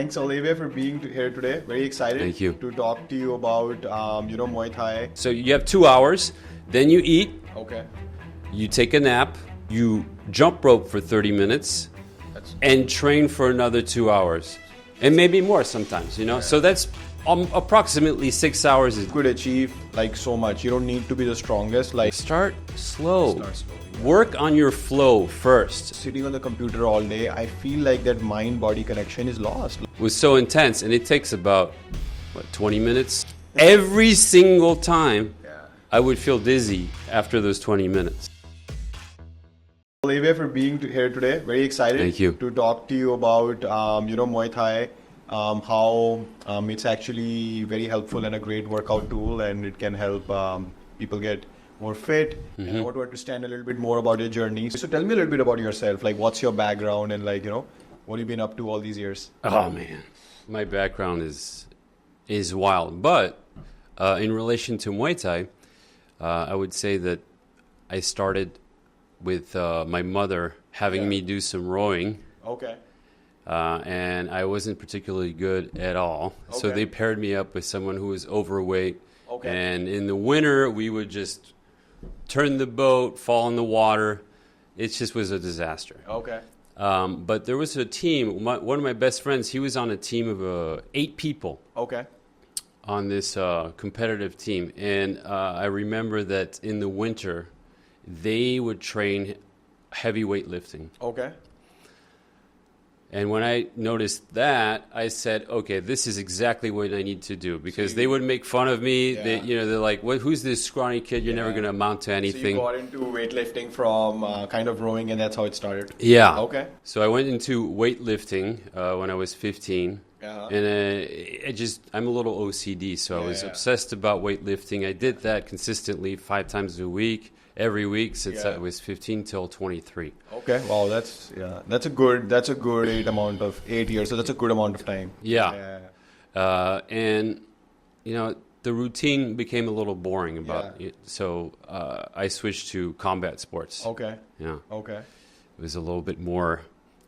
Thanks, Olivier, for being here today. Very excited Thank you. to talk to you about, Muay Thai. So you have 2 hours, then you eat, Okay. you take a nap, you jump rope for 30 minutes, and train for another 2 hours. And maybe more sometimes, So that's approximately 6 hours. You could achieve like so much. You don't need to be the strongest. Like Start slow. Start slowly, yeah. Work on your flow first. sitting on the computer all day, I feel like that mind-body connection is lost. It was so intense, and it takes about, 20 minutes? Every single time, I would feel dizzy after those 20 minutes. Olivier, for being here today. Very excited. Thank you. To talk to you about, Muay Thai. How it's actually very helpful and a great workout tool, and it can help people get more fit. And I want to understand a little bit more about your journey. So tell me a little bit about yourself. Like, what's your background, and what have you been up to all these years? Oh man, my background is wild. But in relation to Muay Thai, I would say that I started with my mother having me do some rowing. Okay. And I wasn't particularly good at all. So Okay. they paired me up with someone who was overweight. Okay. And in the winter, we would just turn the boat, fall in the water. It just was a disaster. Okay. But there was a team. One of my best friends, he was on a team of 8 people Okay. on this competitive team. And I remember that in the winter, they would train heavy weightlifting. Okay. And when I noticed that, I said, okay, this is exactly what I need to do. Because they would make fun of me. Yeah. They're like, who's this scrawny kid? You're never going to amount to So anything. you got into weightlifting from kind of rowing, and that's how it started. Yeah. Okay. So I went into weightlifting when I was 15. Uh-huh. And I'm a little OCD, so I was obsessed about weightlifting. I did that consistently 5 times a week, every week since I was 15 till 23. Okay. Wow, that's a good 8 years. So that's a good amount of time. Yeah. And the routine became a little boring about it, so I switched to combat sports. Okay. Yeah. Okay. It was a little bit more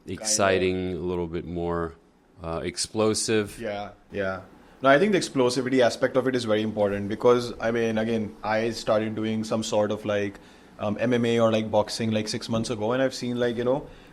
exciting, a little bit more explosive. Yeah. No, I think the explosivity aspect of it is very important because, I started doing some sort of like MMA or like boxing like 6 months ago, and I've seen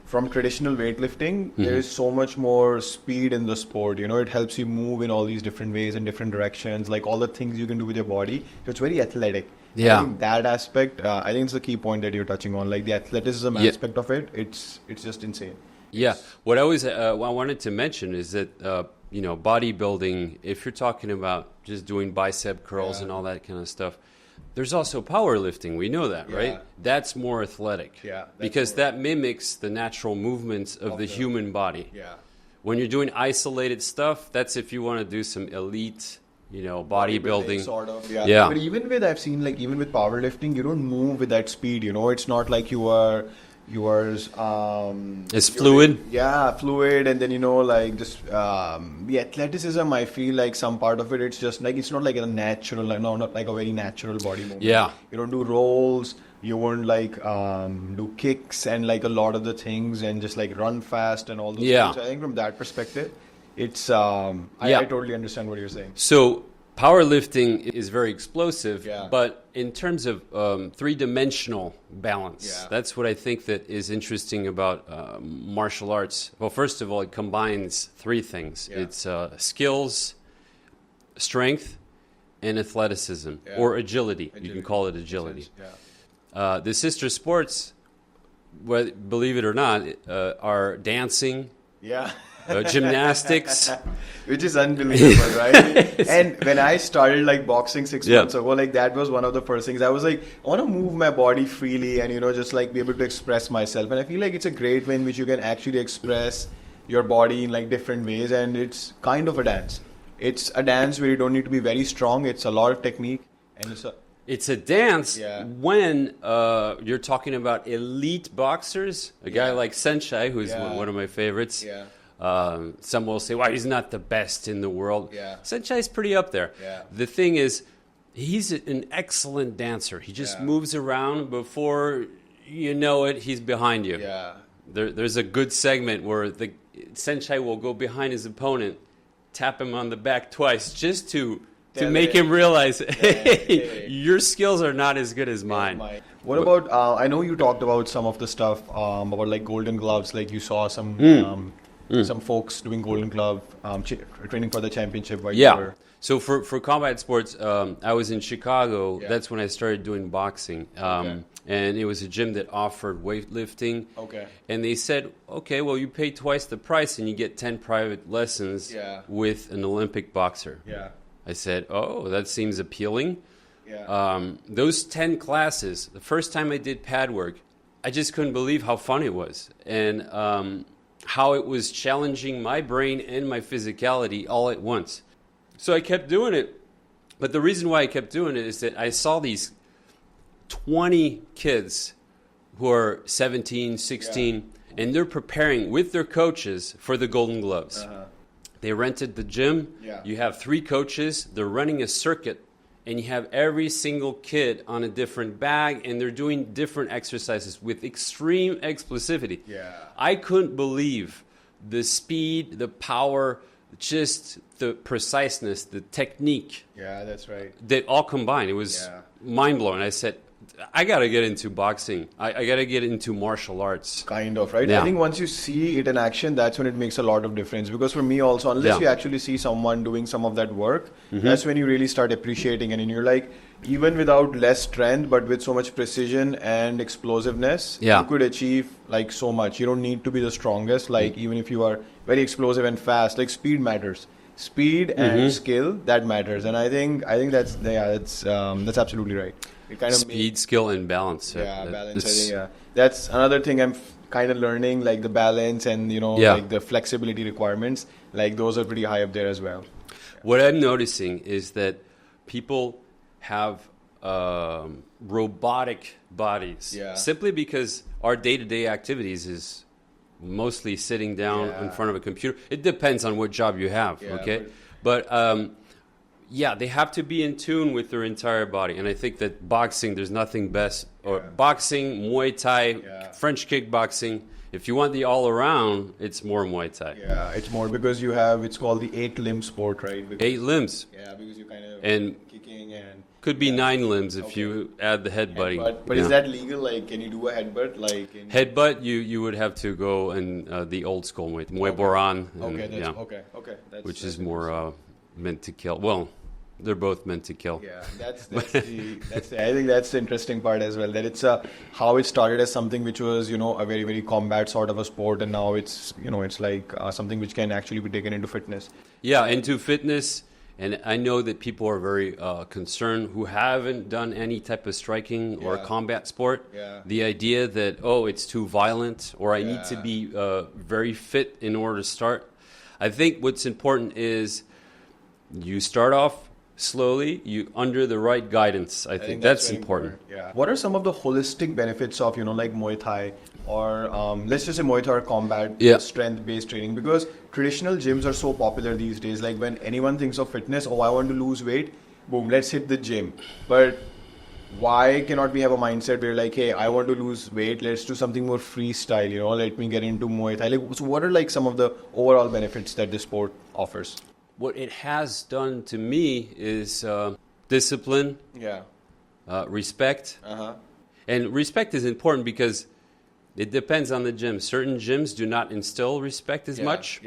from traditional weightlifting, there is so much more speed in the sport. It helps you move in all these different ways and different directions, like all the things you can do with your body. So it's very athletic. Yeah. I think that aspect, I think it's the key point that you're touching on, like the athleticism aspect of it. It's just insane. Yeah. What I wanted to mention is that, bodybuilding, if you're talking about just doing bicep curls and all that kind of stuff, there's also powerlifting. We know that, right? That's more athletic. Yeah. Because that mimics the natural movements of the human body. Yeah. When you're doing isolated stuff, that's if you want to do some elite, bodybuilding. Sort of, Yeah. But I've seen even with powerlifting, you don't move with that speed. It's not like It's fluid. Yeah, fluid, and then the athleticism. I feel like some part of it, it's just like it's not like a natural, not like a very natural body movement. Yeah. You don't do rolls. You won't do kicks and like a lot of the things, and just like run fast and all those things. I think from that perspective, it's I totally understand what you're saying. So powerlifting is very explosive, Yeah. but in terms of 3-dimensional balance, that's what I think that is interesting about martial arts. Well, first of all, it combines 3 things. Yeah. It's skills, strength, and athleticism, or agility. You can call it agility. Yeah. The sister sports, believe it or not, are dancing, Yeah. Gymnastics. Which is unbelievable, right? And when I started like boxing 6 months ago, like that was one of the first things. I was like, I want to move my body freely and, just like be able to express myself. And I feel like it's a great way in which you can actually express your body in like different ways. And it's kind of a dance. It's a dance where you don't need to be very strong. It's a lot of technique. And it's a dance when you're talking about elite boxers. A guy like Senshai, who's one of my favorites. Yeah. Some will say, well, he's not the best in the world. Yeah. Senshai's pretty up there. Yeah. The thing is, he's an excellent dancer. He just moves around. Before you know it, he's behind you. Yeah. There's a good segment where Senshai will go behind his opponent, tap him on the back twice, just to Tell make him. him realize, hey, hey. your skills are not as good as mine. What about? I know you talked about some of the stuff about like Golden Gloves. Like you saw some folks doing Golden Glove training for the championship. While you were... So for combat sports, I was in Chicago. Yeah. That's when I started doing boxing. And it was a gym that offered weightlifting. Okay. And they said, okay, well, you pay twice the price and you get 10 private lessons with an Olympic boxer. Yeah. I said, oh, that seems appealing. Yeah. Those 10 classes, the first time I did pad work, I just couldn't believe how fun it was. And how it was challenging my brain and my physicality all at once. So I kept doing it. But the reason why I kept doing it is that I saw these 20 kids who are 17, 16, and they're preparing with their coaches for the Golden Gloves. They rented the gym. You have 3 coaches. They're running a circuit, and you have every single kid on a different bag, and they're doing different exercises with extreme explosivity. I couldn't believe the speed, the power, just the preciseness, the technique. Yeah, that's right. That all combined. It was mind-blowing. I said, I got to get into boxing. I got to get into martial arts. Kind of, right? Yeah. I think once you see it in action, that's when it makes a lot of difference. Because for me also, unless you actually see someone doing some of that work, that's when you really start appreciating. And you're like, even without less strength, but with so much precision and explosiveness, you could achieve like so much. You don't need to be the strongest. Like even if you are very explosive and fast, like speed matters. Speed and skill, that matters. And I think that's absolutely right. It kind of speed, skill, and balance. Balance. I think, that's another thing I'm kind of learning, like the balance and like the flexibility requirements. Like those are pretty high up there as well. What I'm noticing is that people have robotic bodies simply because our day-to-day activities is mostly sitting down in front of a computer. It depends on what job you have, okay? But they have to be in tune with their entire body. And I think that boxing, there's nothing best. Or boxing, Muay Thai, French kickboxing. If you want the all-around, it's more Muay Thai. Yeah, it's more because you have, it's called the 8-limb sport, right? Because, 8 limbs. Yeah, because you kind of kicking and... Could be 9 limbs if you add the headbutting. But is that legal? Like, can you do a headbutt? Like headbutt, you would have to go in the old school way, Muay Boran. And, which is more meant to kill. Well, they're both meant to kill. Yeah, that's I think that's the interesting part as well. That it's how it started as something which was a very very combat sort of a sport, and now it's it's like something which can actually be taken into fitness. Yeah, into fitness. And I know that people are very concerned who haven't done any type of striking or combat sport. The idea that, it's too violent or I need to be very fit in order to start. I think what's important is you start off slowly, you under the right guidance. I think that's important. Yeah. What are some of the holistic benefits of, like Muay Thai or let's just say Muay Thai or combat strength-based training? Because traditional gyms are so popular these days. Like when anyone thinks of fitness, I want to lose weight, boom, let's hit the gym. But why cannot we have a mindset where like, hey, I want to lose weight, let's do something more freestyle, let me get into Muay Thai. Like, so what are like some of the overall benefits that this sport offers? What it has done to me is discipline, respect. And respect is important because it depends on the gym. Certain gyms do not instill respect as much.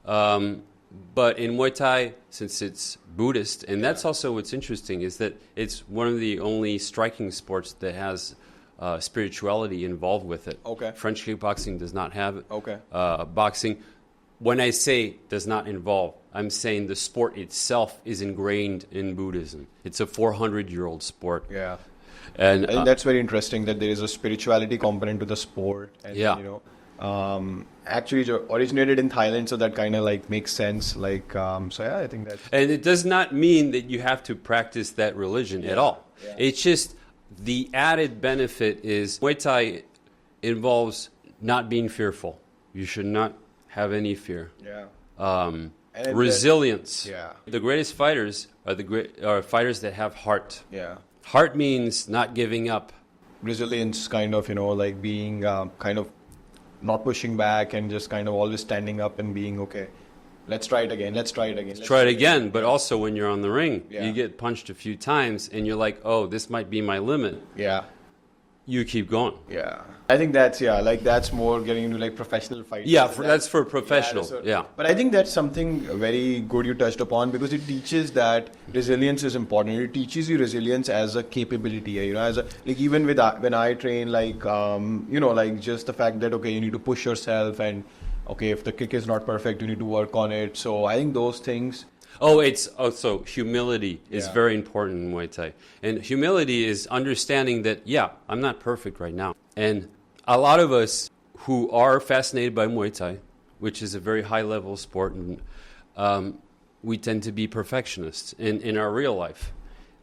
But in Muay Thai, since it's Buddhist, and that's also what's interesting, is that it's one of the only striking sports that has spirituality involved with it. French kickboxing does not have it. Boxing, when I say does not involve, I'm saying the sport itself is ingrained in Buddhism. It's a 400-year-old sport. Yeah. And I think that's very interesting that there is a spirituality component to the sport. And, actually originated in Thailand, so that kind of like makes sense. Like, I think that. And it does not mean that you have to practice that religion at all. It's just the added benefit is Muay Thai involves not being fearful. You should not have any fear. Resilience. The greatest fighters are fighters that have heart. Heart means not giving up. Resilience, kind of, like being kind of not pushing back and just kind of always standing up and being okay. Let's try it again. Let's try it again. Let's try it again. But also when you're on the ring, Yeah. you get punched a few times and you're like, oh, this might be my limit. Yeah. You keep going. Yeah. I think that's more getting into like professional fighting. Yeah, that's for professional. Yeah. But I think that's something very good you touched upon, because it teaches that resilience is important. It teaches you resilience as a capability, you know, as a, like even with when I train, like, you know, like just the fact that, okay, you need to push yourself, and okay, if the kick is not perfect, you need to work on it. So I think those things. Oh, it's also humility is Yeah. very important in Muay Thai. And humility is understanding that, yeah, I'm not perfect right now. And a lot of us who are fascinated by Muay Thai, which is a very high level sport, and we tend to be perfectionists in our real life.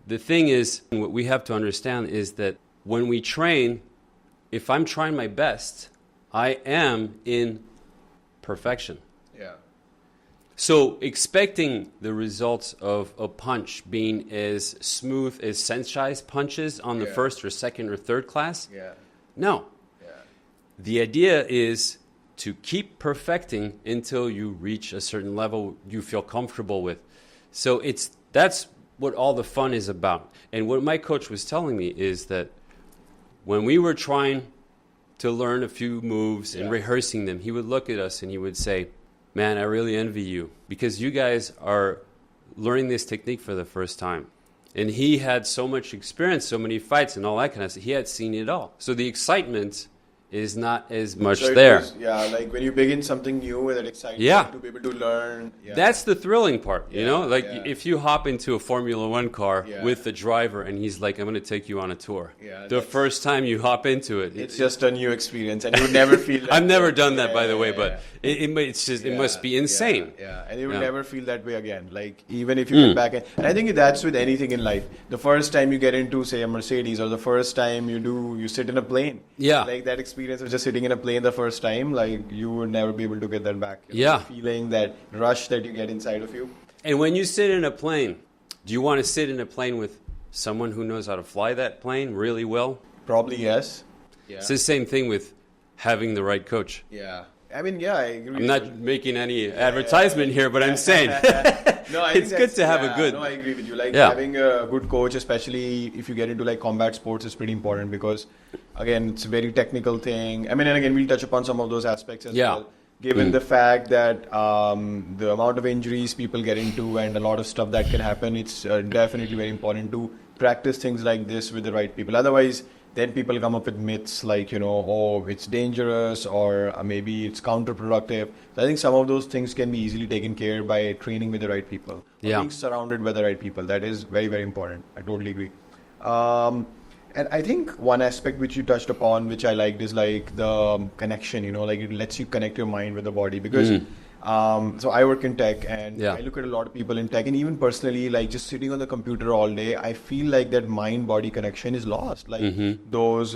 The thing is, what we have to understand is that when we train, if I'm trying my best, I am in perfection. Yeah. So expecting the results of a punch being as smooth as sensei's punches on the Yeah. first or second or third class, Yeah. no. Yeah. The idea is to keep perfecting until you reach a certain level you feel comfortable with. So that's what all the fun is about. And what my coach was telling me is that when we were trying to learn a few moves and Yeah. rehearsing them, he would look at us and he would say, man, I really envy you because you guys are learning this technique for the first time. And he had so much experience, so many fights and all that kind of stuff. He had seen it all. So the excitement is not as much So it there. was- yeah, like when you begin something new that excites Yeah. you to be able to learn. Yeah. That's the thrilling part, you Yeah, know? Like yeah. if you hop into a Formula One car Yeah. with the driver and he's like, I'm going to take you on a tour. Yeah, The that's- first time you hop into it. It's just a new experience, and you would never feel that I've never way. done that, by the way, Yeah, but it's just, it yeah, must be insane. Yeah, and you will Yeah. never feel that way again. Like even if you get back, and I think that's with anything in life. The first time you get into, say, a Mercedes, or the first time you sit in a plane. Yeah. Like that experience of just sitting in a plane the first time, like you would never be able to get that back. You know, Yeah. the feeling, that rush that you get inside of you. And when you sit in a plane, do you want to sit in a plane with someone who knows how to fly that plane really well? Probably yes. Yeah. It's the same thing with having the right coach. Yeah. I mean, yeah, I agree. I'm not making any advertisement here, but I'm saying No, I it's think good that's- to have yeah, a good. No, I agree with you. Like Yeah. having a good coach, especially if you get into like combat sports, is pretty important because, again, it's a very technical thing. I mean, and again, we'll touch upon some of those aspects as Yeah. well. Given the fact that the amount of injuries people get into and a lot of stuff that can happen, it's definitely very important to practice things like this with the right people. Otherwise, then people come up with myths like, you know, oh, it's dangerous, or maybe it's counterproductive. So I think some of those things can be easily taken care by training with the right people. Or Yeah. being surrounded by the right people. That is very, very important. I totally agree. And I think one aspect which you touched upon, which I liked, is like the connection, you know, like it lets you connect your mind with the body. Because, so I work in tech, and Yeah. I look at a lot of people in tech, and even personally, like just sitting on the computer all day, I feel like that mind-body connection is lost. Like those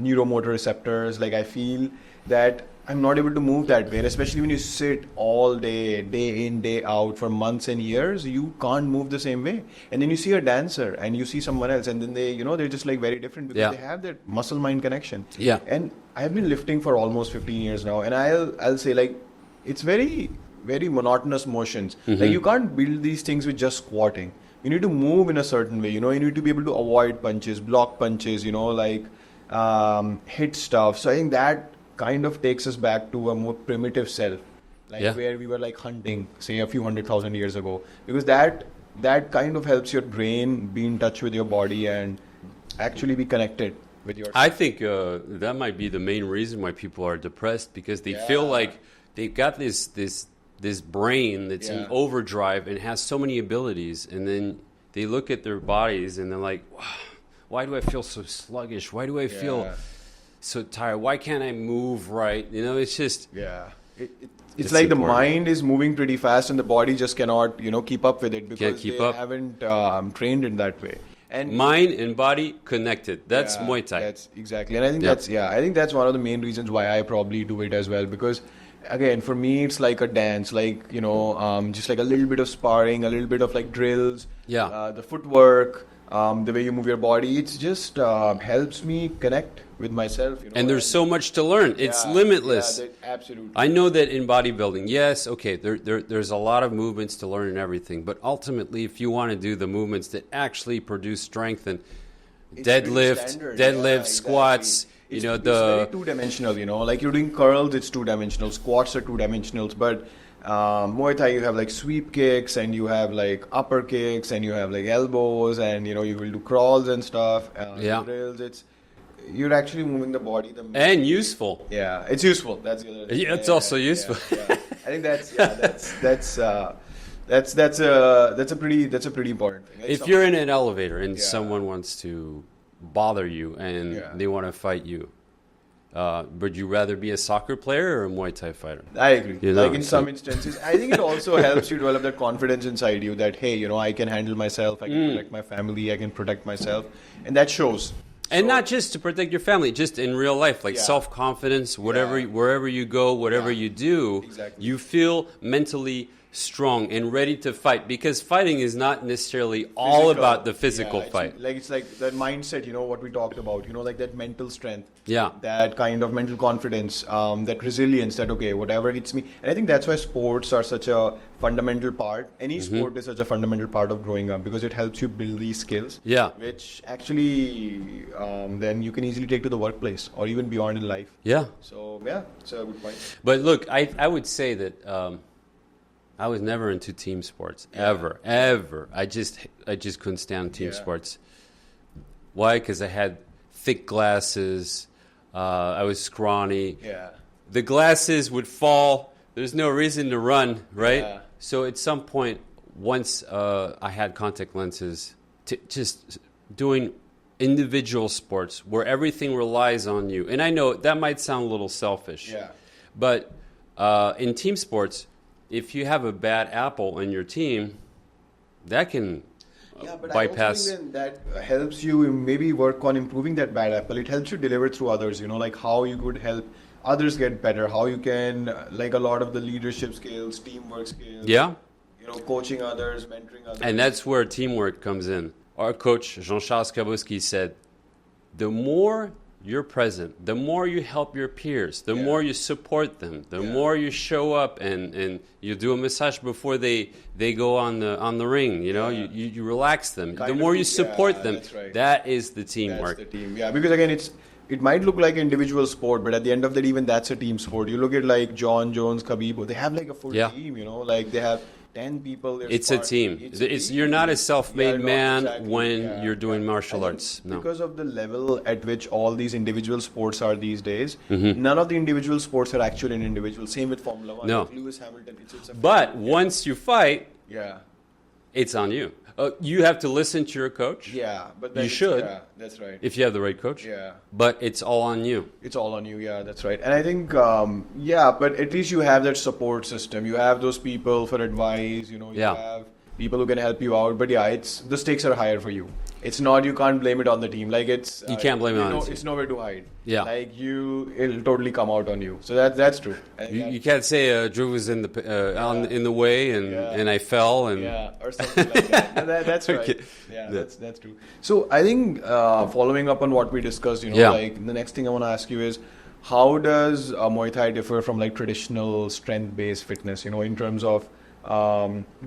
neuromotor receptors, like I feel that I'm not able to move that way. And especially when you sit all day, day in, day out for months and years, you can't move the same way. And then you see a dancer and you see someone else, and then they, you know, they're just like very different because Yeah. they have that muscle mind connection. Yeah. And I've been lifting for almost 15 years now, and I'll say like it's very, very monotonous motions. Like you can't build these things with just squatting. You need to move in a certain way, you know, you need to be able to avoid punches, block punches, you know, like hit stuff. So I think that kind of takes us back to a more primitive self, like Yeah. where we were like hunting, say a few 100,000 years ago, because that kind of helps your brain be in touch with your body and actually be connected with your. I think that might be the main reason why people are depressed, because they feel Yeah. like they've got this brain that's in Yeah. overdrive and has so many abilities, and then they look at their bodies and they're like, wow, why do I feel so sluggish? Why do I feel Yeah. so tired? Why can't I move right? You know, it's just Yeah. It's It's like the important. mind is moving pretty fast and the body just cannot, you know, keep up with it because keep they up. haven't trained in that way. And mind and body connected. That's yeah, Muay Thai. That's exactly. And I think Yeah. I think that's one of the main reasons why I probably do it as well, because again, for me, it's like a dance, like, you know, just like a little bit of sparring, a little bit of like drills, Yeah. the footwork, the way you move your body. It's just helps me connect with myself. And there's so much to learn. It's limitless. Absolutely. I know that in bodybuilding, yes, okay, there's a lot of movements to learn and everything, but ultimately, if you want to do the movements that actually produce strength and deadlift, squats, it's very two-dimensional. Like you're doing curls, it's two-dimensional. Squats are two-dimensional, but Muay Thai, you have like sweep kicks, and you have like upper kicks, and you have like elbows, and you will do crawls and stuff. Drills. You're actually moving the body. And useful. Yeah, it's useful. That's the other thing. Yeah, it's also useful. Yeah. I think that's a pretty important thing. If you're in an elevator and someone wants to bother you and they want to fight you, would you rather be a soccer player or a Muay Thai fighter? I agree. Like in some instances, I think it also helps you develop that confidence inside you that, hey, I can handle myself, I can protect my family, I can protect myself, and that shows. And not just to protect your family, just in real life, like self-confidence, wherever you go, whatever you do, you feel mentally strong and ready to fight, because fighting is not necessarily all about the physical fight. It's like that mindset, what we talked about, like that mental strength, yeah, that kind of mental confidence, that resilience, that okay, whatever hits me. And I think that's why sports are such a fundamental part. Any sport is such a fundamental part of growing up, because it helps you build these skills, which actually then you can easily take to the workplace or even beyond in life. So it's a good point. But look, I would say that I was never into team sports, ever. I just couldn't stand team sports. Why? Because I had thick glasses. I was scrawny. The glasses would fall. There's no reason to run, right? So at some point, once I had contact lenses, just doing individual sports where everything relies on you. And I know that might sound a little selfish, but in team sports, if you have a bad apple in your team, that can bypass. I also think that helps you maybe work on improving that bad apple. It helps you deliver through others, like how you could help others get better, how you can, like a lot of the leadership skills, teamwork skills, coaching others, mentoring others. And that's where teamwork comes in. Our coach, Jean-Charles Kabuski, said, the more you're present, the more you help your peers, the more you support them, the more you show up and you do a massage before they go on the ring, you relax them. The more you support them, that is the teamwork. That's the team. Because again, it might look like an individual sport, but at the end of the day, even that's a team sport. You look at like John Jones, Khabib, they have like a full team, like they have 10 people. It's a team. You're not a self-made man when you're doing martial arts. No. Because of the level at which all these individual sports are these days, none of the individual sports are actually an individual. Same with Formula 1. No. Like Lewis Hamilton. But once you fight, it's on you. You have to listen to your coach. But you should. That's right. If you have the right coach. But it's all on you. It's all on you. That's right. And I think, but at least you have that support system. You have those people for advice. You have people who can help you out. But the stakes are higher for you. It's not, you can't blame it on the team. Like it's you can't blame it on it. It's nowhere to hide. Like it'll totally come out on you. So that's true. You can't say Drew was in the way and I fell and or something like that. That's right. Okay. That's true. So I think following up on what we discussed, like the next thing I want to ask you is, how does Muay Thai differ from like traditional strength-based fitness? In terms of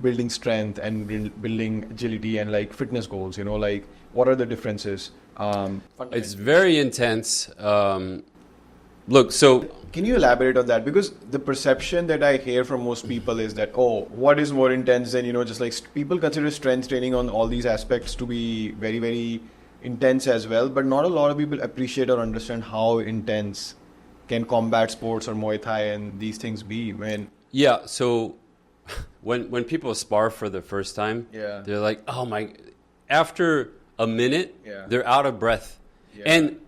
building strength and building agility and like fitness goals, like what are the differences? It's very intense. Look, so can you elaborate on that? Because the perception that I hear from most people is that, what is more intense than, just like people consider strength training on all these aspects to be very, very intense as well. But not a lot of people appreciate or understand how intense can combat sports or Muay Thai and these things be so when people spar for the first time, they're like, oh my, after a minute, they're out of breath. And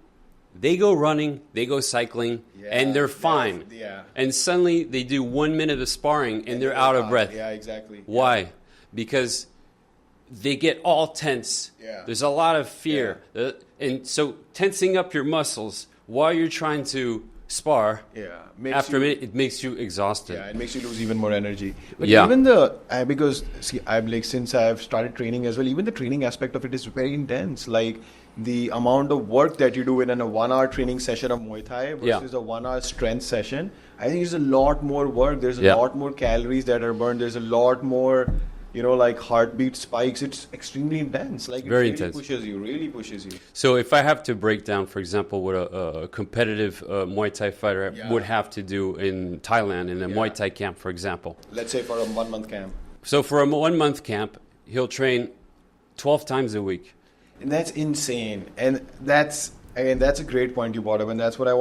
they go running, they go cycling, and they're fine. And suddenly they do 1 minute of sparring and they're out of breath. Exactly. Why? Because they get all tense. There's a lot of fear. And so tensing up your muscles while you're trying to spar, after a you, minute, it makes you exhausted. yeah, it makes you lose even more energy. But Yeah. even because see, I've like since I've started training as well, even the training aspect of it is very intense. Like the amount of work that you do in a 1 hour training session of Muay Thai versus a 1 hour strength session, I think there's a lot more work. There's a lot more calories that are burned. There's a lot more, like heartbeat spikes. It's extremely intense. Like Very it intense. really pushes you. So if I have to break down, for example, what a competitive Muay Thai fighter would have to do in Thailand in a Muay Thai camp, for example. Let's say for a 1 month camp. So for a 1 month camp, he'll train 12 times a week. And that's insane. And that's a great point you brought up. And that's what I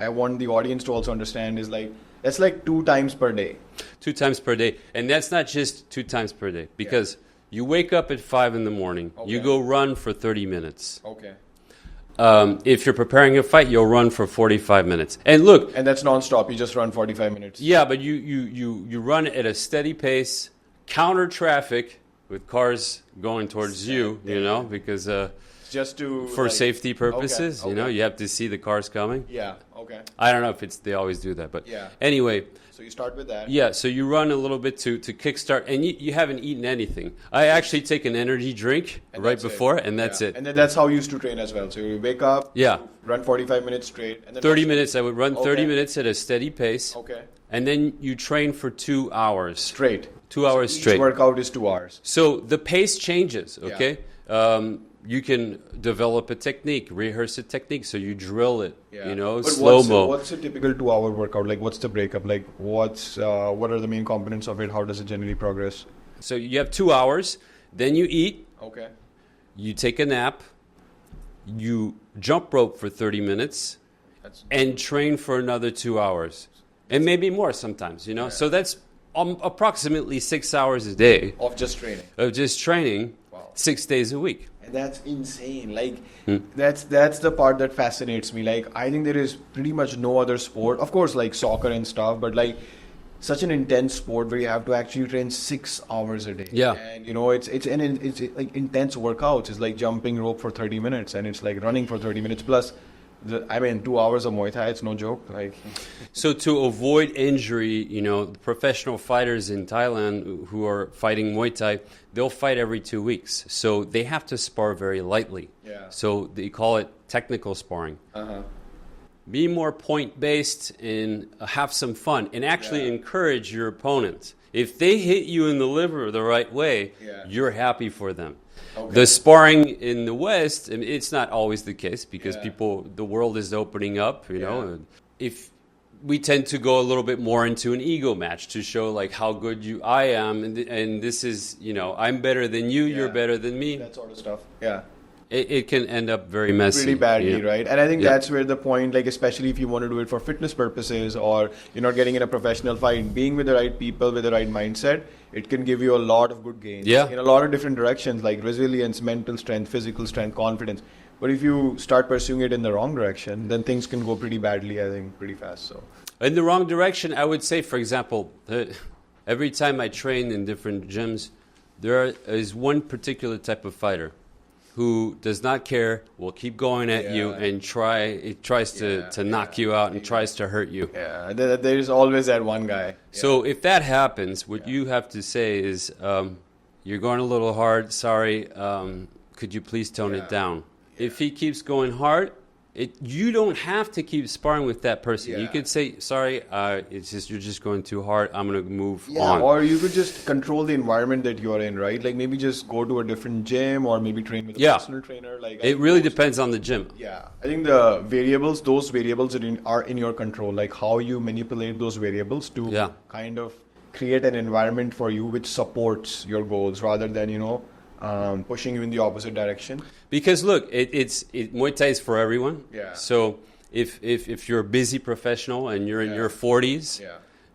want the audience to also understand is like, that's like 2 times per day. 2 times per day. And that's not just 2 times per day because you wake up at 5 in the morning, you go run for 30 minutes. Okay. If you're preparing a fight, you'll run for 45 minutes. And look. And that's non-stop. You just run 45 minutes. Yeah, but you run at a steady pace, counter traffic with cars going towards you, because just for safety purposes, you have to see the cars coming. Yeah, okay. I don't know if they always do that, but anyway. So you start with that. Yeah, so you run a little bit to kickstart, and you haven't eaten anything. I actually take an energy drink right before, and that's it. And then that's how you used to train as well. So you wake up, run 45 minutes straight. And then 30 minutes, I would run 30 minutes at a steady pace. Okay. And then you train for 2 hours. Straight. 2 hours each straight. Workout is 2 hours. So the pace changes, okay? You can develop a technique, rehearse a technique, so you drill it, slow-mo. What's a typical 2 hour workout? Like what's the breakup? Like what are the main components of it? How does it generally progress? So you have 2 hours, then you eat. Okay. You take a nap. You jump rope for 30 minutes and train for another 2 hours. And maybe more sometimes, So that's approximately 6 hours a day. Of just training. Of just training 6 days a week. And that's insane. Like, that's the part that fascinates me. Like, I think there is pretty much no other sport, of course, like soccer and stuff, but like such an intense sport where you have to actually train 6 hours a day. Yeah. And it's like intense workouts. It's like jumping rope for 30 minutes and it's like running for 30 minutes plus. 2 hours of Muay Thai, it's no joke. Like, so to avoid injury, professional fighters in Thailand who are fighting Muay Thai, they'll fight every 2 weeks. So they have to spar very lightly. Yeah. So they call it technical sparring. Uh-huh. Be more point-based and have some fun and actually encourage your opponent. If they hit you in the liver the right way, you're happy for them. Okay. The sparring in the West, it's not always the case because the world is opening up, If we tend to go a little bit more into an ego match to show like how good I am, and this is, I'm better than you, you're better than me. That sort of stuff. Yeah. It can end up very messy. Pretty badly, right? And I think that's where the point, like especially if you want to do it for fitness purposes or you're not getting in a professional fight, being with the right people, with the right mindset, it can give you a lot of good gains in a lot of different directions, like resilience, mental strength, physical strength, confidence. But if you start pursuing it in the wrong direction, then things can go pretty badly, I think, pretty fast. So in the wrong direction, I would say, for example, every time I train in different gyms, there is one particular type of fighter who does not care, will keep going at you and tries to knock you out and tries to hurt you. Yeah, there's always that one guy. So if that happens, what you have to say is, you're going a little hard, sorry, could you please tone it down? If he keeps going hard, you don't have to keep sparring with that person. You could say, sorry, you're just going too hard. I'm going to move on. Or you could just control the environment that you're in, right? Like maybe just go to a different gym or maybe train with a personal trainer. Like it really depends on the gym. Yeah. I think those variables are in your control. Like how you manipulate those variables to kind of create an environment for you which supports your goals rather than, pushing you in the opposite direction. Because look, Muay Thai is for everyone. Yeah. So if you're a busy professional and you're in your 40s,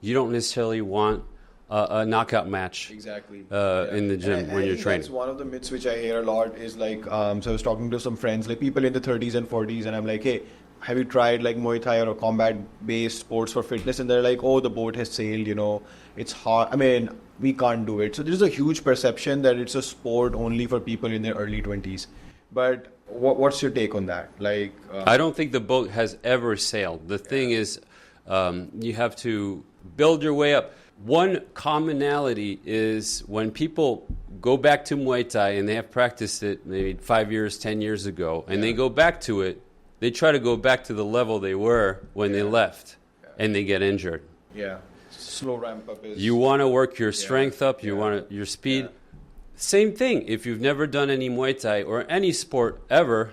you don't necessarily want a knockout match. Exactly. In the gym when you're training. That's one of the myths which I hear a lot is like, so I was talking to some friends, like people in the 30s and 40s, and I'm like, hey, have you tried like Muay Thai or combat-based sports for fitness? And they're like, oh, the boat has sailed, it's hard. I mean, we can't do it. So there's a huge perception that it's a sport only for people in their early 20s. But what's your take on that? Like, I don't think the boat has ever sailed. The thing is, you have to build your way up. One commonality is when people go back to Muay Thai and they have practiced it maybe 5 years, 10 years ago, and they go back to it, they try to go back to the level they were when they left, and they get injured. Yeah, slow ramp up is... You want to work your strength up, you want your speed. Yeah. Same thing, if you've never done any Muay Thai or any sport ever,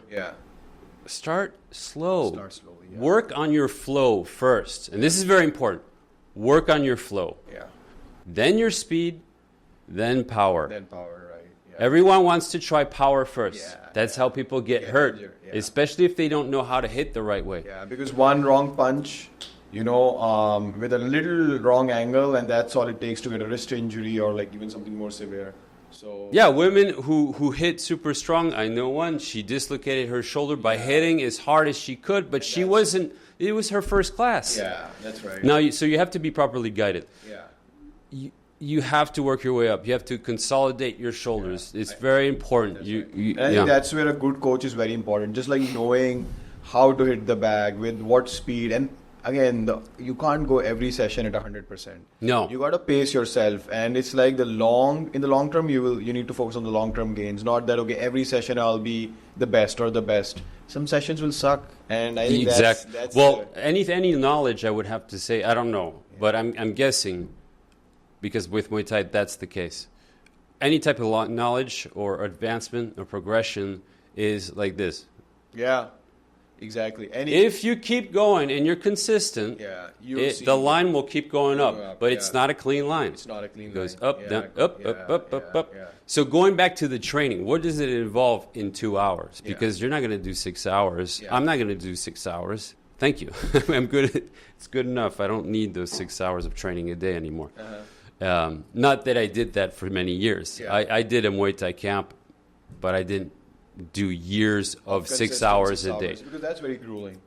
start slow. Start slowly, Work on your flow first. And this is very important. Work on your flow. Yeah. Then your speed, then power. Then power, right. Yeah. Everyone wants to try power first. Yeah, That's how people get hurt, especially if they don't know how to hit the right way. Yeah, because one wrong punch, with a little wrong angle, and that's all it takes to get a wrist injury or like even something more severe. So yeah, women who hit super strong. I know one. She dislocated her shoulder by hitting as hard as she could, but she wasn't. It was her first class. Yeah, that's right. Now, so you have to be properly guided. Yeah. You have to work your way up. You have to consolidate your shoulders. It's very important. I think that's where a good coach is very important. Just like knowing how to hit the bag with what speed. And again, you can't go every session at 100%. No. You got to pace yourself. And it's like in the long term, you need to focus on the long term gains. Not that, okay, every session I'll be the best or the best. Some sessions will suck. And I think that's any knowledge, I would have to say, I don't know. But I'm guessing, because with Muay Thai, that's the case. Any type of knowledge or advancement or progression is like this. Yeah, exactly. If you keep going and you're consistent, the line will keep going up. But it's not a clean line. It's not a clean line. It goes up, down, up. So going back to the training, what does it involve in 2 hours? Because you're not going to do 6 hours. I'm not going to do 6 hours. Thank you. I'm good. It's good enough. I don't need those 6 hours of training a day anymore. Not that I did that for many years. I did a Muay Thai camp, but I didn't do years of 6 hours a day. Because that's very grueling.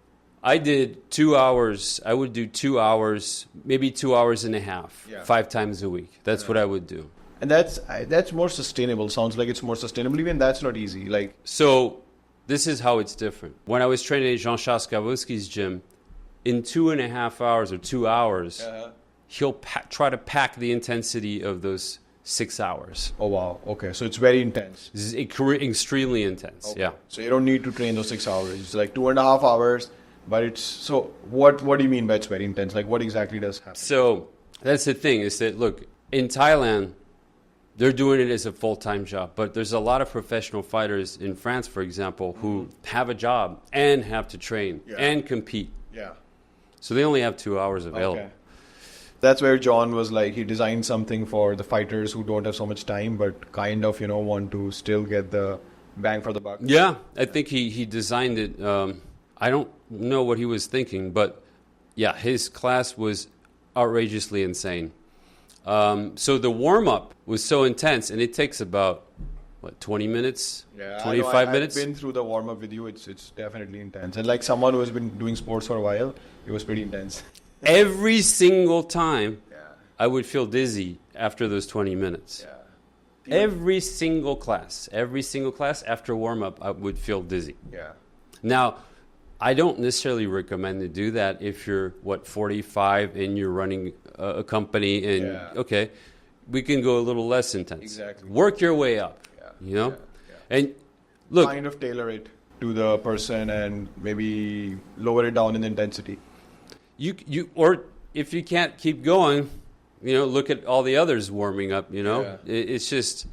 I did 2 hours. I would do 2 hours, maybe 2 hours and a half, 5 times a week. That's what I would do. And that's more sustainable. Sounds like it's more sustainable. Even that's not easy. So this is how it's different. When I was training at Jean-Charles Kavouski's gym, in 2.5 hours or 2 hours, he'll try to pack the intensity of those 6 hours. Oh, wow. Okay. So it's very intense. This is extremely intense. Okay. Yeah. So you don't need to train those 6 hours. It's like 2.5 hours. But it's so what do you mean by it's very intense? Like what exactly does happen? So that's the thing is that, look, in Thailand, they're doing it as a full-time job. But there's a lot of professional fighters in France, for example, who have a job and have to train and compete. Yeah. So they only have 2 hours available. Okay. That's where John was like, he designed something for the fighters who don't have so much time, but kind of, want to still get the bang for the buck. Yeah, I think he designed it. I don't know what he was thinking, but yeah, his class was outrageously insane. So the warm-up was so intense, and it takes about, 20 minutes? Yeah, 25 minutes? I've been through the warm-up with you. It's definitely intense. And like someone who has been doing sports for a while, it was pretty intense. Every single time, I would feel dizzy after those 20 minutes. Yeah. Every single class after warm-up, I would feel dizzy. Yeah. Now, I don't necessarily recommend to do that if you're, 45 and you're running a company and, okay, we can go a little less intense. Exactly. Work your way up, Yeah. And look. Kind of tailor it to the person and maybe lower it down in intensity. Or if you can't keep going, look at all the others warming up, It's just...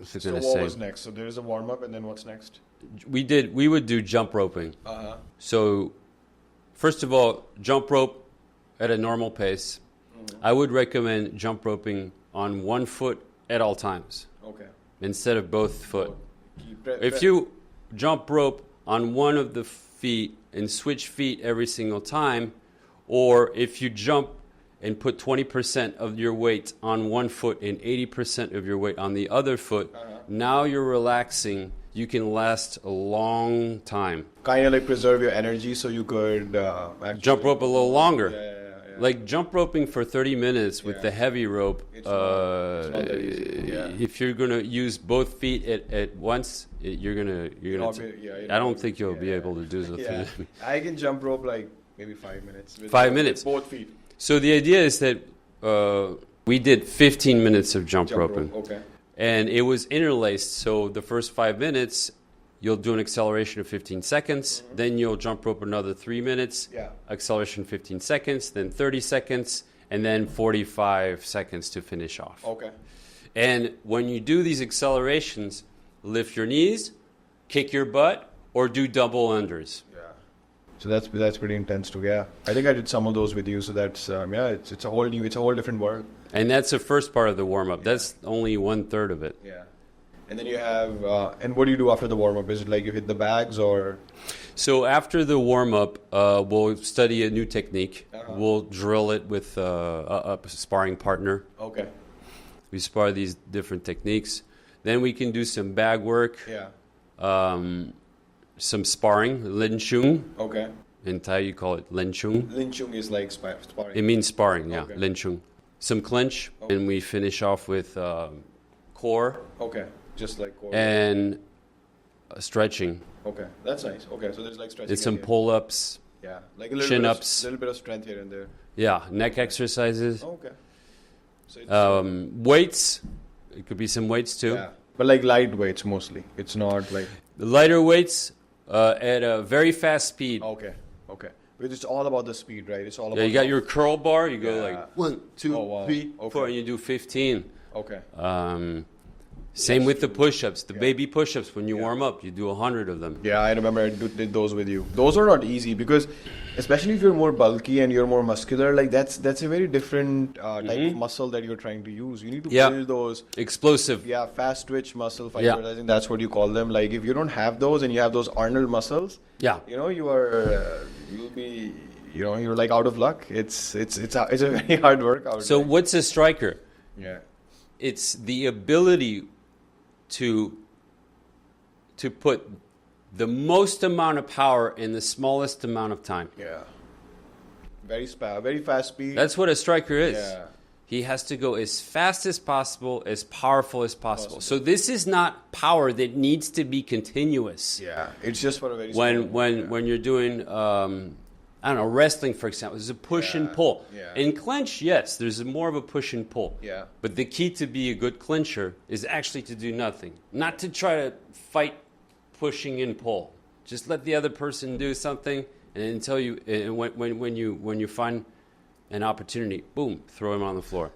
So what was next? So there is a warm-up and then what's next? We would do jump roping. So first of all, jump rope at a normal pace. I would recommend jump roping on one foot at all times. Okay. Instead of both foot. If you jump rope on one of the feet and switch feet every single time, or if you jump and put 20% of your weight on one foot and 80% of your weight on the other foot, now you're relaxing. You can last a long time. Kind of like preserve your energy so you could... jump rope a little longer. Like jump roping for 30 minutes with the heavy rope. It's not that easy. If you're gonna use both feet at once, you're gonna. I don't think you'll be able to do so. I can jump rope like maybe 5 minutes. 5 minutes. With both feet. So the idea is that we did 15 minutes of jump roping. Okay. And it was interlaced. So the first 5 minutes, you'll do an acceleration of 15 seconds. Then you'll jump rope another 3 minutes. Yeah. Acceleration 15 seconds. Then 30 seconds. And then 45 seconds to finish off. Okay. And when you do these accelerations, lift your knees, kick your butt, or do double unders. So that's pretty intense too. Yeah, I think I did some of those with you. So that's it's a whole different world. And that's the first part of the warm up. That's only 1/3 of it. Yeah, and then you have and what do you do after the warm up? Is it like you hit the bags or? So after the warm up, we'll study a new technique. We'll drill it with a sparring partner. Okay. We spar these different techniques. Then we can do some bag work. Yeah. Some sparring, Lin Chung. Okay. In Thai, you call it Lin Chung. Lin Chung is like sparring. It means sparring, yeah, Okay. Lin Chung. Some clinch, and we finish off with core. Okay, just like core. And stretching. Okay, that's nice. Okay, so there's like stretching. It's some here. pull-ups. Yeah, like a little chin-ups. A little bit of strength here and there. Yeah, neck exercises. Okay. So it's, weights. It could be some weights too. yeah, but like light weights mostly. It's not like. The lighter weights at a very fast speed. Okay. Because it's all about the speed, right? It's all about. Yeah, you got your curl bar. You go Yeah. like 1, 2, Oh, wow. 3, 4, Okay. and you do 15. Okay. Same with the push-ups. The Yeah. baby push-ups. When you warm up, you do 100 of them. Yeah, I remember I did those with you. Those are not easy because, especially if you're more bulky and you're more muscular, like that's a very different type of muscle that you're trying to use. You need to build those. Explosive. Yeah, fast twitch muscle fibers. I think that's what you call them. Like if you don't have those and you have those Arnold muscles, Yeah. you'll be, you're like out of luck. It's a very hard workout. So right? what's a striker? Yeah. It's the ability to put the most amount of power in the smallest amount of time. Yeah. Very fast speed. That's what a striker is. Yeah. He has to go as fast as possible, as powerful as possible. So this is not power that needs to be continuous. Yeah. It's just for a very When you're doing I don't know, wrestling, for example, there's a push and pull. Yeah. In clinch, yes, there's more of a push and pull. Yeah. But the key to be a good clincher is actually to do nothing. Not to try to fight pushing and pull. Just let the other person do something, and until you, and when you find an opportunity, boom, throw him on the floor.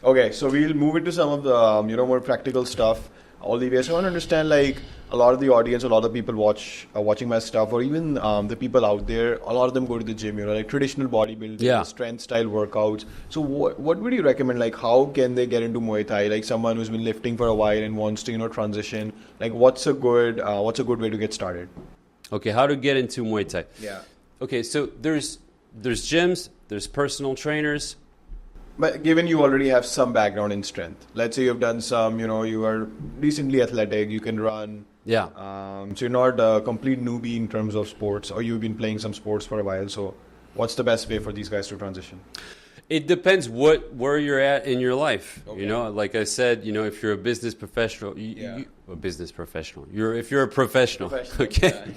Okay, so we'll move into some of the more practical stuff. Olivier, so I want to understand, like, a lot of the audience, a lot of people watching my stuff, or even the people out there, a lot of them go to the gym, like traditional bodybuilding, strength style workouts. So what would you recommend? Like, how can they get into Muay Thai? Like someone who's been lifting for a while and wants to, transition. Like, what's a good way to get started? Okay, how to get into Muay Thai? Yeah. Okay, so there's gyms, there's personal trainers. But given you already have some background in strength, let's say you've done some, you are decently athletic, you can run. Yeah. So you're not a complete newbie in terms of sports, or you've been playing some sports for a while. So what's the best way for these guys to transition? It depends where you're at in your life. Okay. Like I said, if you're a business professional, if you're a professional, okay.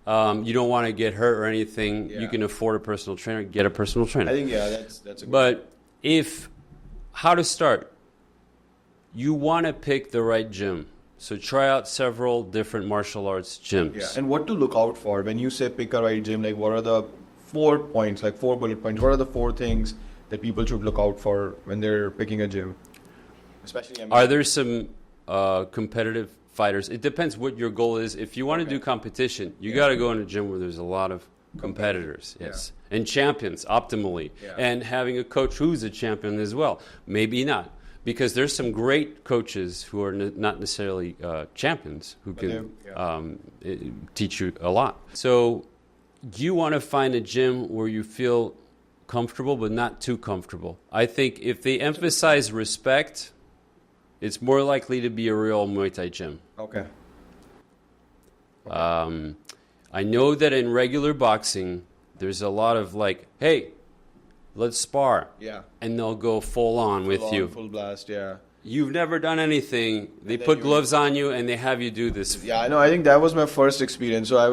Yeah. You don't want to get hurt or anything. Yeah. You can afford a personal trainer. Get a personal trainer. I think that's a good. But how to start? You want to pick the right gym. So try out several different martial arts gyms. Yeah. And what to look out for when you say pick a right gym? Like, what are the 4 points, like 4 bullet points? What are the 4 things that people should look out for when they're picking a gym? Especially, are there some competitive fighters? It depends what your goal is. If you want to do competition, you got to go in a gym where there's a lot of competitors, yes, and champions optimally, and having a coach who's a champion as well. Maybe not, because there's some great coaches who are not necessarily champions who can teach you a lot. So you want to find a gym where you feel comfortable but not too comfortable. I think if they emphasize respect, it's more likely to be a real Muay Thai gym. Okay. I know that in regular boxing, there's a lot of like, hey, let's spar. Yeah. And they'll go full on with you. Full blast, yeah. You've never done anything. They put gloves on you and they have you do this. Yeah, I know. I think that was my first experience. So I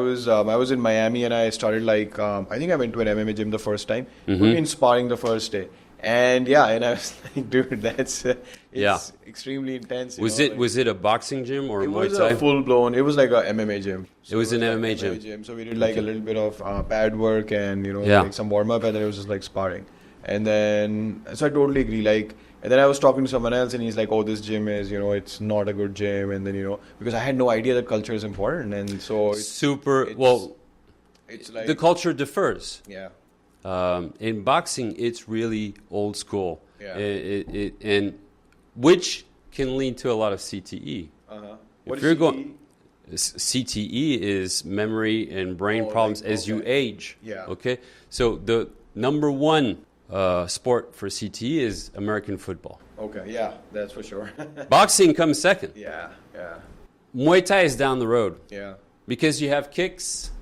was in Miami and I started like I think I went to an MMA gym the first time. We were in sparring the first day, and and I was like, dude, that's it's extremely intense. Was it a boxing gym or a Muay Thai? It was a full blown. It was like a MMA gym. So it was an MMA gym. So we did like a little bit of pad work and like some warm up, and then it was just like sparring. And then so I totally agree. Like. And then I was talking to someone else, and he's like, "Oh, this gym is, it's not a good gym." And then, because I had no idea that culture is important, and so it's like the culture differs. Yeah. In boxing, it's really old school. Yeah. And which can lead to a lot of CTE. What is CTE? CTE is memory and brain problems as you age. Yeah. Okay. So the number one sport for CTE is American football. Okay, yeah, that's for sure. Boxing comes second. Yeah. Muay Thai is down the road. Yeah. Because you have kicks,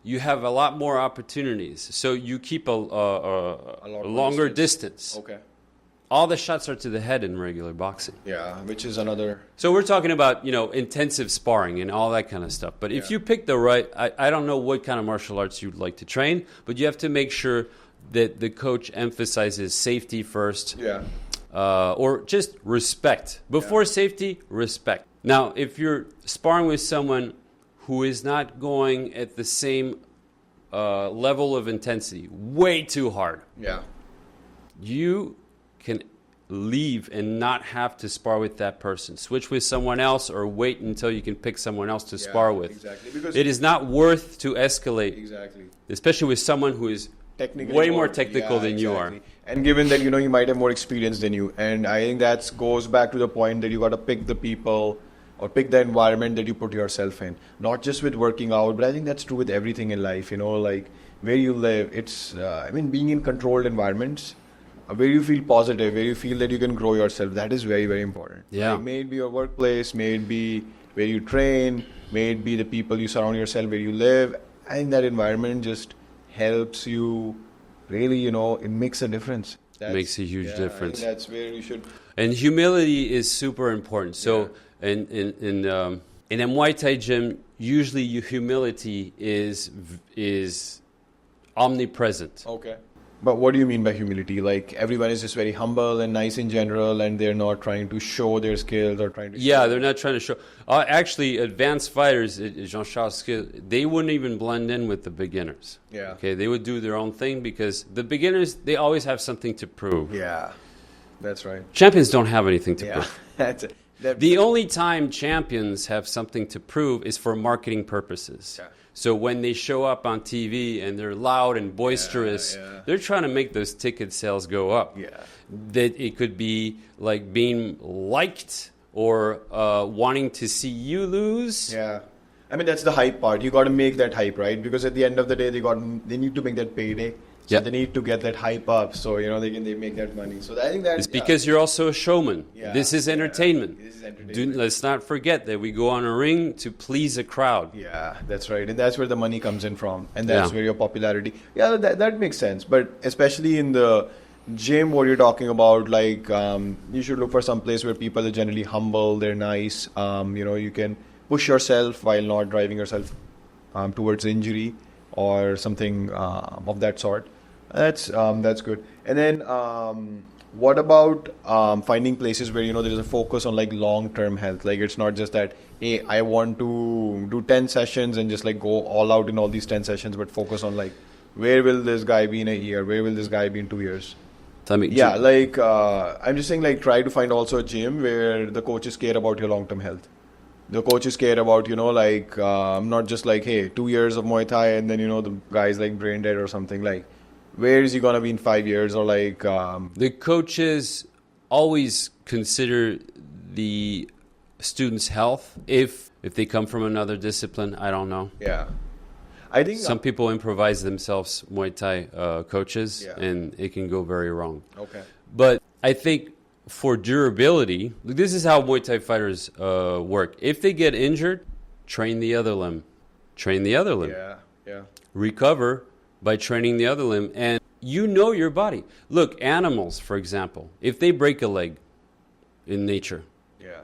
you have a lot more opportunities. So you keep a longer distance. Okay. All the shots are to the head in regular boxing. Yeah, which is another... So we're talking about, intensive sparring and all that kind of stuff. But if you pick the right... I don't know what kind of martial arts you'd like to train, but you have to make sure that the coach emphasizes safety first. Yeah. Or just respect. Before safety, respect. Now, if you're sparring with someone who is not going at the same level of intensity, way too hard, you can leave and not have to spar with that person. Switch with someone else or wait until you can pick someone else to spar with. Exactly. Because it is not worth to escalate. Exactly. Especially with someone who is way more technical than you are. And given that, you might have more experience than you. And I think that goes back to the point that you got to pick the people or pick the environment that you put yourself in. Not just with working out, but I think that's true with everything in life, like where you live. It's, being in controlled environments, where you feel positive, where you feel that you can grow yourself, that is very, very important. Yeah. Like, may it be your workplace, may it be where you train, may it be the people you surround yourself, where you live. I think that environment just helps you really, it makes a difference. Makes a huge difference. I think that's where you should. And humility is super important. So in a Muay Thai gym, usually your humility is omnipresent. Okay. But what do you mean by humility? Like everyone is just very humble and nice in general, and they're not trying to show their skills or trying to. Yeah, they're not trying to show. Actually, advanced fighters, Jean-Charles skill, they wouldn't even blend in with the beginners. Yeah. Okay, they would do their own thing because the beginners, they always have something to prove. Yeah, that's right. Champions don't have anything to prove. That's it. The only time champions have something to prove is for marketing purposes. Yeah. So when they show up on TV and they're loud and boisterous, they're trying to make those ticket sales go up. Yeah. That it could be like being liked or wanting to see you lose. Yeah. I mean, that's the hype part. You got to make that hype, right? Because at the end of the day, they need to make that payday. So they need to get that hype up, so they make that money. So I think that it's because you're also a showman. Yeah. this is entertainment. This is entertainment. Let's not forget that we go on a ring to please a crowd. Yeah, that's right, and that's where the money comes in from, and that's where your popularity. Yeah, that makes sense. But especially in the gym, what you're talking about, like you should look for some place where people are generally humble, they're nice. You can push yourself while not driving yourself towards injury or something of that sort. That's good. And then what about finding places where there is a focus on like long-term health? Like it's not just that, hey, I want to do 10 sessions and just like go all out in all these 10 sessions, but focus on like where will this guy be in a year? Where will this guy be in 2 years? I'm just saying, like, try to find also a gym where the coaches care about your long-term health. The coaches care about, not just like, hey, 2 years of Muay Thai and then, the guy's like brain dead or something. Like, where is he going to be in 5 years? Or like... The coaches always consider the student's health. If they come from another discipline, I don't know. Yeah. I think some people improvise themselves Muay Thai coaches, and it can go very wrong. Okay. But I think for durability, this is how Muay Thai fighters work. If they get injured, train the other limb. Train the other limb. Yeah. Recover by training the other limb. And you know your body. Look, animals, for example, if they break a leg in nature, Yeah.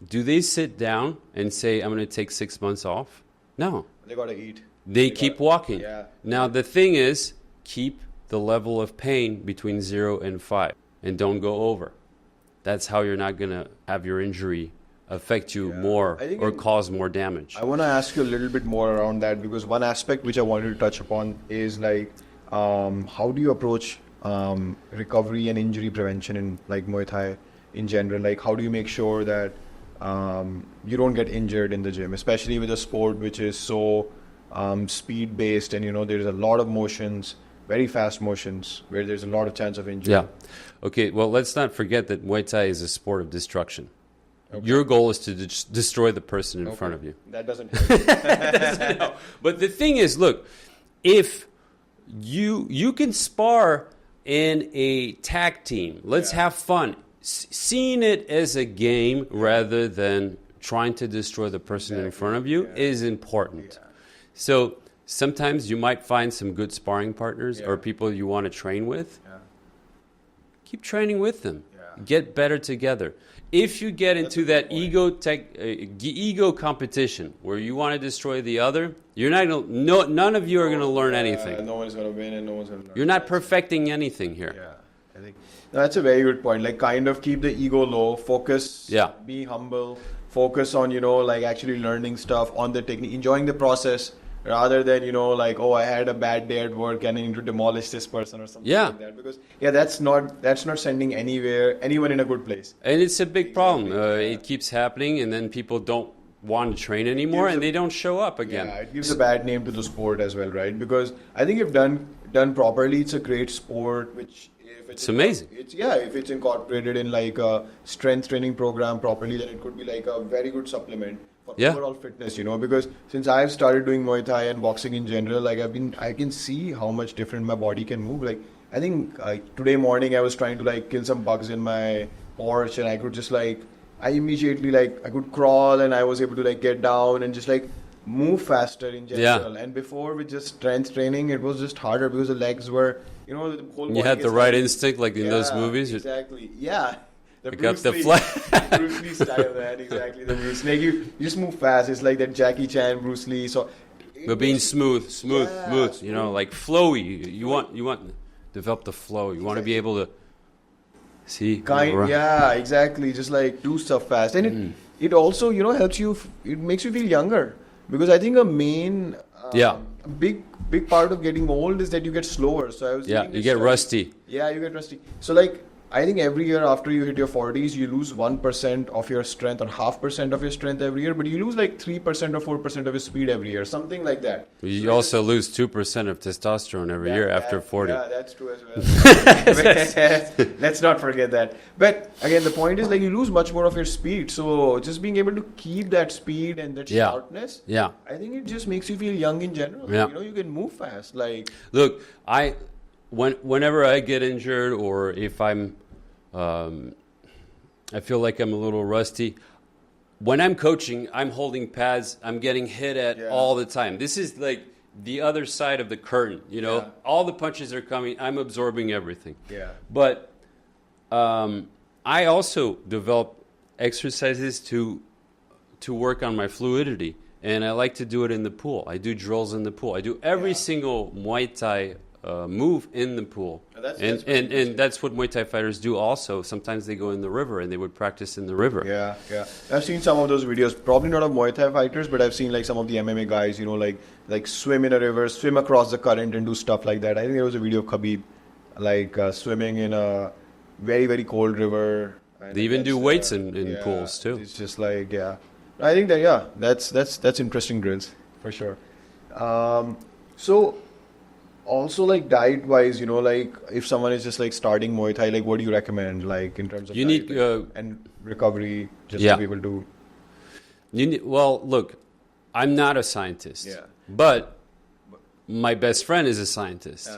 do they sit down and say, I'm going to take 6 months off? No. They gotta eat. They keep walking. Yeah. Now, the thing is, keep the level of pain between 0 and 5 and don't go over. That's how you're not going to have your injury affect you more or cause more damage. I want to ask you a little bit more around that, because one aspect which I wanted to touch upon is like, how do you approach recovery and injury prevention in like Muay Thai in general? Like, how do you make sure that you don't get injured in the gym, especially with a sport which is so speed based, and there's a lot of motions, very fast motions, where there's a lot of chance of injury. Yeah. Okay, well, let's not forget that Muay Thai is a sport of destruction. Okay. Your goal is to destroy the person in front of you. That doesn't help. No. But the thing is, look, if you can spar in a tag team, let's have fun. Seeing it as a game rather than trying to destroy the person in front of you is important. Yeah. So sometimes you might find some good sparring partners or people you want to train with. Yeah. Keep training with them. Yeah. Get better together. If you get into that ego competition where you want to destroy the other, you're not gonna, none of you are going to learn anything. No one's going to win and no one's going to learn. You're not perfecting anything here. Yeah, I think that's a very good point. Like, kind of keep the ego low, focus, be humble, focus on, like actually learning stuff on the technique, enjoying the process, rather than, like, oh, I had a bad day at work and I need to demolish this person or something like that. Because, that's not sending anyone in a good place. And it's a big problem. It keeps happening, and then people don't want to train anymore, and they don't show up again. Yeah, it gives a bad name to the sport as well, right? Because I think if done properly, it's a great sport, which... It's amazing. If it's incorporated in like a strength training program properly, then it could be like a very good supplement for overall fitness, because since I've started doing Muay Thai and boxing in general, like I can see how much different my body can move. Like, I think today morning I was trying to like kill some bugs in my porch, and I could just like, I immediately like, I could crawl, and I was able to like get down and just like move faster in general. And before, with just strength training, it was just harder because the legs were, the whole body. You had the right instinct, like in those movies. Exactly. Yeah. Pick up the flag. Bruce Lee style, man. Exactly. The Bruce Lee. You just move fast. It's like that Jackie Chan, Bruce Lee. So. But being smooth, like flowy. You want to develop the flow. You want to be able to see. Yeah, exactly. Just like do stuff fast, and it also helps you. It makes you feel younger. Because I think a main big part of getting old is that you get slower. So I was you get rusty. Yeah, you get rusty. So like, I think every year after you hit your 40s, you lose 1% of your strength or 0.5% of your strength every year, but you lose like 3% or 4% of your speed every year, something like that. You also lose 2% of testosterone every year after 40. Yeah, that's true as well. Let's not forget that. But again, the point is like you lose much more of your speed. So just being able to keep that speed and that sharpness, I think it just makes you feel young in general. Yeah. You can move fast. Like, look, whenever I get injured, or if I feel like I'm a little rusty. When I'm coaching, I'm holding pads. I'm getting hit at all the time. This is like the other side of the curtain, All the punches are coming. I'm absorbing everything. Yeah. But I also develop exercises to work on my fluidity. And I like to do it in the pool. I do drills in the pool. I do every single Muay Thai move in the pool. And that's what Muay Thai fighters do also. Sometimes they go in the river and they would practice in the river. Yeah. I've seen some of those videos. Probably not of Muay Thai fighters, but I've seen like some of the MMA guys, like swim in a river, swim across the current and do stuff like that. I think there was a video of Khabib like swimming in a very, very cold river. They even do weights in pools too. It's just like, I think that, that's interesting drills for sure. So also like diet wise, like if someone is just like starting Muay Thai, like what do you recommend, like in terms of you need and recovery, just to be able to? Well, look, I'm not a scientist, but my best friend is a scientist.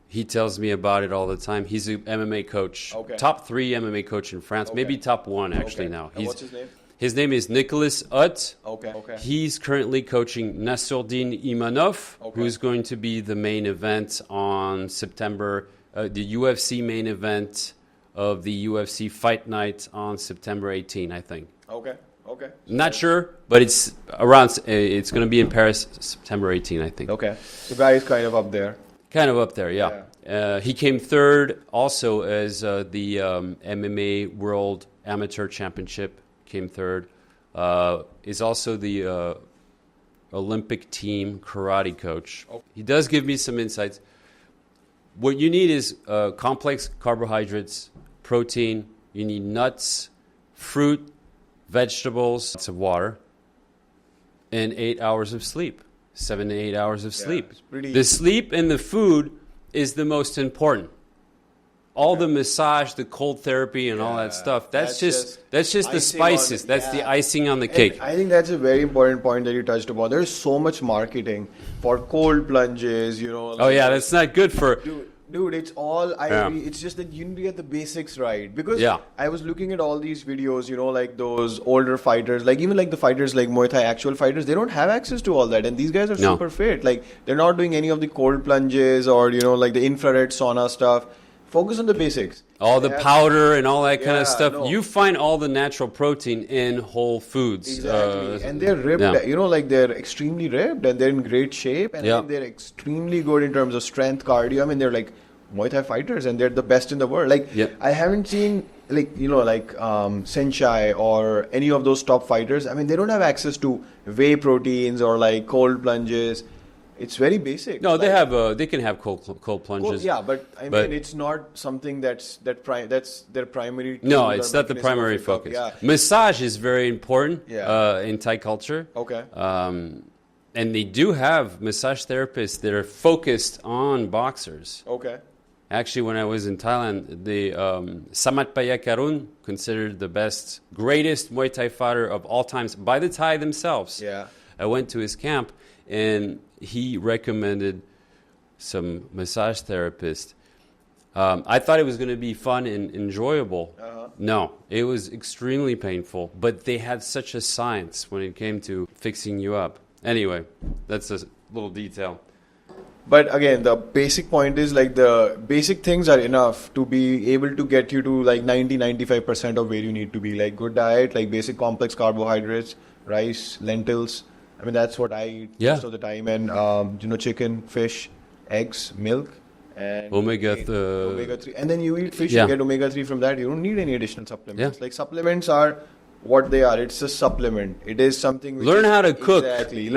He tells me about it all the time. He's an MMA coach, top 3 MMA coach in France, maybe top 1 actually now. What's his name? His name is Nicholas Ut. Okay. He's currently coaching Nassourdine Imanov, who's going to be the main event on September, the UFC main event of the UFC Fight Night on September 18, I think. Okay. Not sure, but it's around. It's going to be in Paris, September 18, I think. Okay. So guy is kind of up there. Kind of up there, yeah. He came third also as the MMA World Amateur Championship. Came third. Is also the Olympic team karate coach. He does give me some insights. What you need is complex carbohydrates, protein. You need nuts, fruit, vegetables, lots of water, and 8 hours of sleep. 7 to 8 hours of sleep. The sleep and the food is the most important. All the massage, the cold therapy, and all that stuff, that's just the spices. That's the icing on the cake. And I think that's a very important point that you touched upon. There's so much marketing for cold plunges, That's not good for... Dude, it's all it's just that you need to get the basics right. Because I was looking at all these videos, like those older fighters, like even like the fighters like Muay Thai actual fighters, they don't have access to all that. And these guys are super fit. Like they're not doing any of the cold plunges or, like the infrared sauna stuff. Focus on the basics. All the powder and all that kind of stuff. No. You find all the natural protein in whole foods. Exactly. And they're ripped. Like they're extremely ripped and they're in great shape. And they're extremely good in terms of strength, cardio. I mean, they're like Muay Thai fighters and they're the best in the world. Like I haven't seen Senshai or any of those top fighters. I mean, they don't have access to whey proteins or like cold plunges. It's very basic. No, they can have cold plunges. But I mean, it's not something that's their primary. No, it's not the primary focus. Massage is very important in Thai culture. Okay. And they do have massage therapists that are focused on boxers. Okay. Actually, when I was in Thailand, the Samat Payakarun, considered the greatest Muay Thai fighter of all times by the Thai themselves. Yeah. I went to his camp, and he recommended some massage therapist. I thought it was going to be fun and enjoyable. No, it was extremely painful, but they had such a science when it came to fixing you up. Anyway, that's a little detail. But again, the basic point is like the basic things are enough to be able to get you to like 90-95% of where you need to be. Like good diet, like basic complex carbohydrates, rice, lentils. I mean, that's what I eat most of the time. And, chicken, fish, eggs, milk. And omega-3. And then you eat fish, you get omega-3 from that. You don't need any additional supplements. Like supplements are what they are. It's a supplement. It is something... Learn how to cook. Exactly.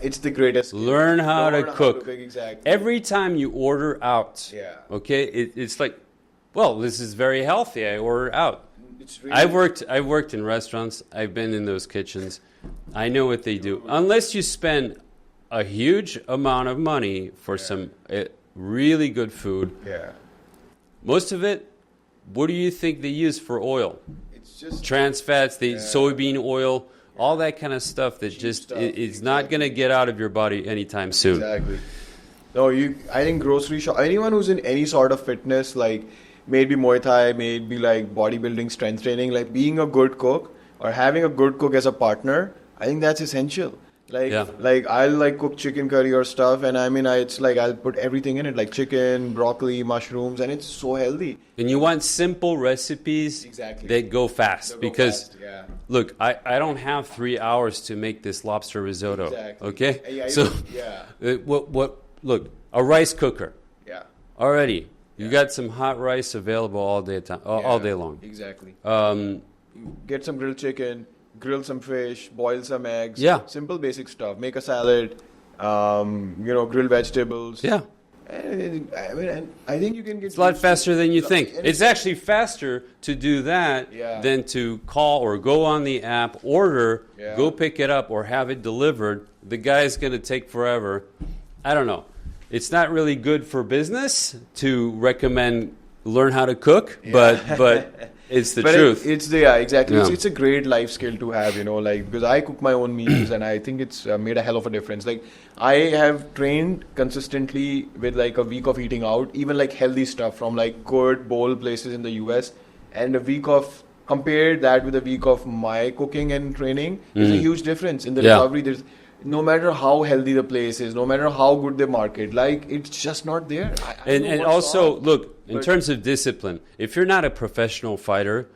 It's the greatest skill. Learn how to cook. Exactly. Every time you order out, okay, it's like, well, this is very healthy. I order out. Really I've worked in restaurants. I've been in those kitchens. I know what they do. Unless you spend a huge amount of money for some really good food. Yeah. Most of it, what do you think they use for oil? It's just trans fats, the soybean oil, all that kind of stuff that it's not going to get out of your body anytime soon. Exactly. No, I think grocery shop, anyone who's in any sort of fitness, like maybe Muay Thai, maybe like bodybuilding, strength training, like being a good cook or having a good cook as a partner, I think that's essential. Like I'll like cook chicken curry or stuff, and I mean it's like I'll put everything in it, like chicken, broccoli, mushrooms, and it's so healthy. And you want simple recipes that go fast look, I don't have 3 hours to make this lobster risotto. Exactly. Okay, look, a rice cooker. Yeah. Already, you got some hot rice available all day long. Exactly. Get some grilled chicken. Grill some fish, boil some eggs. Yeah. Simple basic stuff. Make a salad, grill vegetables. Yeah. I think you can get... It's a lot faster than you think. It's actually faster to do that than to call or go on the app, order, go pick it up, or have it delivered. The guy's going to take forever. I don't know. It's not really good for business to recommend learn how to cook, but it's the truth. Exactly. Yeah. It's a great life skill to have, because I cook my own meals and I think it's made a hell of a difference. Like I have trained consistently with like a week of eating out, even like healthy stuff from like good bowl places in the US, and a week of compare that with a week of my cooking and training, there's a huge difference in the Yeah. recovery. There's no matter how healthy the place is, no matter how good they market, like it's just not there. I don't know And what's also, wrong, look, in but- terms of discipline, if you're not a professional fighter,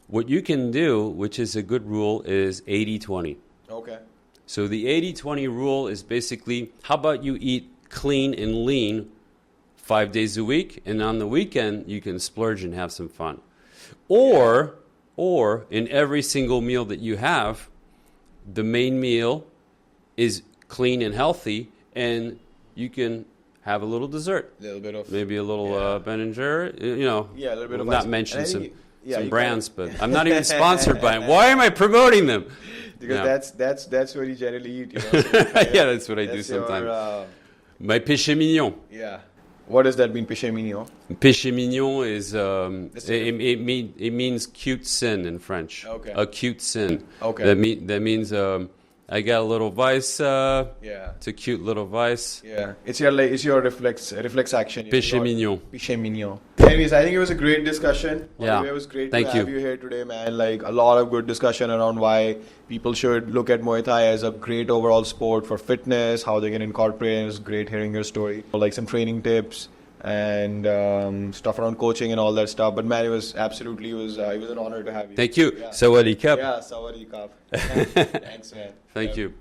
what you can do, which is a good rule, is 80-20. Okay. So the 80-20 rule is basically, how about you eat clean and lean 5 days a week, and on the weekend you can splurge and have some fun. Or in every single meal that you have, the main meal is clean and healthy, and you can have a little dessert. A little bit of Maybe a little Ben and Jerry, you know. Yeah, a little bit we'll of not ice. mention And I some, think you some can- brands, but I'm not even sponsored by them. Why am I promoting them? because Yeah. that's what you generally eat. You know? So Yeah, that's what I do that's your, sometimes. My péché mignon. yeah. What does that mean, péché mignon? Péché mignon is That's it means cute sin in French. Okay. A cute sin. Okay. That means I got a little vice. Yeah. It's a cute little vice. Yeah. It's your reflex action. Péché mignon. Péché mignon. Anyways, I think it was a great discussion. Yeah. Olivier, it was great Thank to have you. you here today, man. Like a lot of good discussion around why people should look at Muay Thai as a great overall sport for fitness, how they can incorporate it. It was great hearing your story. Like some training tips and stuff around coaching and all that stuff. But man, it was an honor to have you. Thank you. Yeah. Sawadee Kap. Yeah, Sawadee Kap. Thanks, man. Thank you.